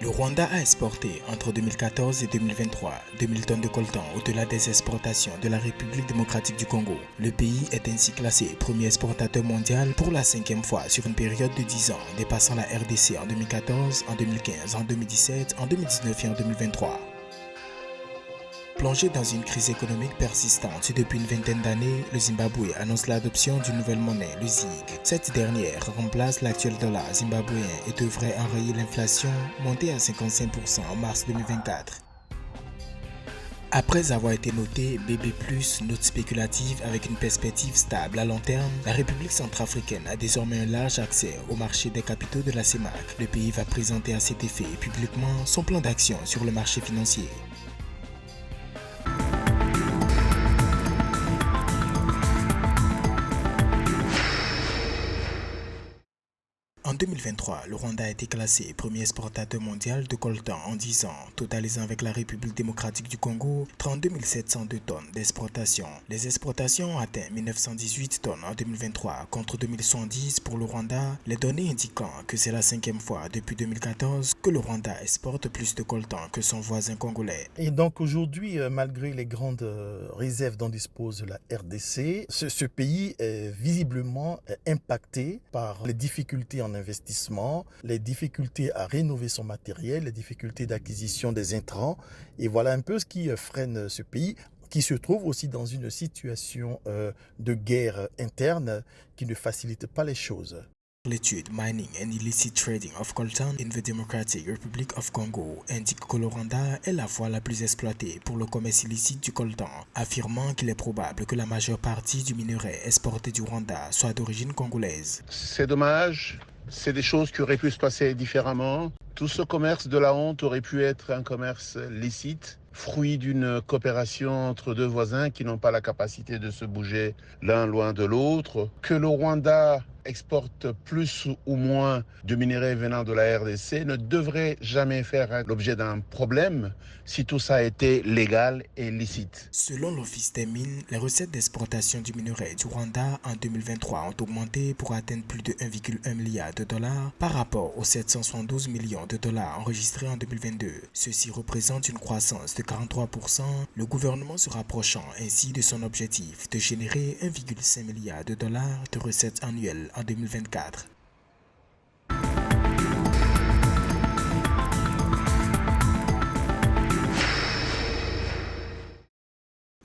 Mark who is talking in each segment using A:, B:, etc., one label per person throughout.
A: Le Rwanda a exporté entre 2014 et 2023 2000 tonnes de coltan au-delà des exportations de la République démocratique du Congo. Le pays est ainsi classé premier exportateur mondial pour la 5e fois sur une période de 10 ans, dépassant la RDC en 2014, en 2015, en 2017, en 2019 et en 2023. Plongé dans une crise économique persistante depuis une vingtaine d'années, le Zimbabwe annonce l'adoption d'une nouvelle monnaie, le ZiG. Cette dernière remplace l'actuel dollar zimbabwéen et devrait enrayer l'inflation, montée à 55% en mars 2024. Après avoir été noté BB+, note spéculative avec une perspective stable à long terme, la République centrafricaine a désormais un large accès au marché des capitaux de la CEMAC. Le pays va présenter à cet effet publiquement son plan d'action sur le marché financier. En 2023, le Rwanda a été classé premier exportateur mondial de coltan en 10 ans, totalisant avec la République démocratique du Congo 32 702 tonnes d'exportation. Les exportations ont atteint 1918 tonnes en 2023 contre 2110 pour le Rwanda, les données indiquant que c'est la 5e fois depuis 2014 que le Rwanda exporte plus de coltan que son voisin congolais.
B: Et donc aujourd'hui, malgré les grandes réserves dont dispose la RDC, ce pays est visiblement impacté par les difficultés en investissement, les difficultés à rénover son matériel, les difficultés d'acquisition des intrants. Et voilà un peu ce qui freine ce pays, qui se trouve aussi dans une situation de guerre interne qui ne facilite pas les choses.
A: L'étude Mining and Illicit Trading of Coltan in the Democratic Republic of Congo indique que le Rwanda est la voie la plus exploitée pour le commerce illicite du coltan, affirmant qu'il est probable que la majeure partie du minerai exporté du Rwanda soit d'origine congolaise.
C: C'est dommage, c'est des choses qui auraient pu se passer différemment. Tout ce commerce de la honte aurait pu être un commerce licite, fruit d'une coopération entre deux voisins qui n'ont pas la capacité de se bouger l'un loin de l'autre. Que le Rwanda exporte plus ou moins de minerais venant de la RDC ne devrait jamais faire l'objet d'un problème si tout ça était légal et licite.
A: Selon l'Office des mines, les recettes d'exportation du minerai du Rwanda en 2023 ont augmenté pour atteindre plus de 1,1 milliard de dollars par rapport aux 772 millions de dollars enregistrés en 2022. Ceci représente une croissance de 43%, le gouvernement se rapprochant ainsi de son objectif de générer 1,5 milliard de dollars de recettes annuelles en 2024.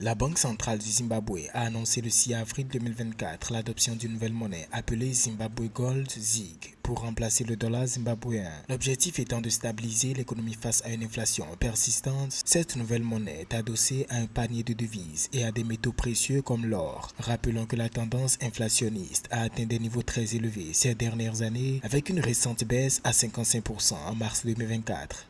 A: La Banque centrale du Zimbabwe a annoncé le 6 avril 2024 l'adoption d'une nouvelle monnaie appelée Zimbabwe Gold ZiG pour remplacer le dollar zimbabwéen. L'objectif étant de stabiliser l'économie face à une inflation persistante, cette nouvelle monnaie est adossée à un panier de devises et à des métaux précieux comme l'or. Rappelons que la tendance inflationniste a atteint des niveaux très élevés ces dernières années avec une récente baisse à 55% en mars 2024.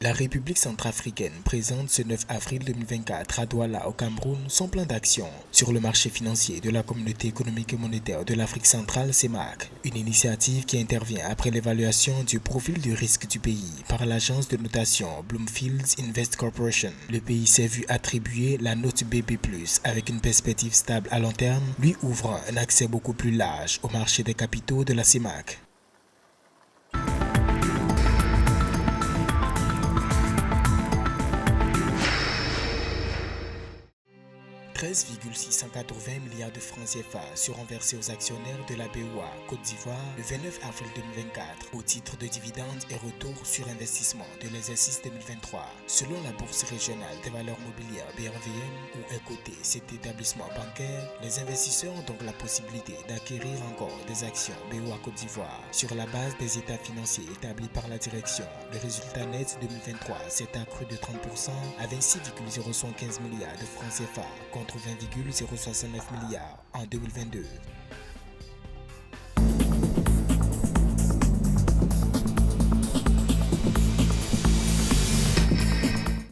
A: 'La République centrafricaine présente ce 9 avril 2024 à Douala, au Cameroun, son plan d'action sur le marché financier de la Communauté économique et monétaire de l'Afrique centrale CEMAC, une initiative qui intervient après l'évaluation du profil de risque du pays par l'agence de notation Bloomfield Invest Corporation. Le pays s'est vu attribuer la note BB+, avec une perspective stable à long terme, lui ouvrant un accès beaucoup plus large au marché des capitaux de la CEMAC. 13,680 milliards de francs CFA seront versés aux actionnaires de la BOA Côte d'Ivoire le 29 avril 2024 au titre de dividendes et retours sur investissement de l'exercice 2023. Selon la Bourse régionale des valeurs mobilières BRVM, où est coté cet établissement bancaire, les investisseurs ont donc la possibilité d'acquérir encore des actions BOA Côte d'Ivoire sur la base des états financiers établis par la direction. Le résultat net 2023 s'est accru de 30% à 26,075 milliards de francs CFA contre 20,069 milliards en 2022.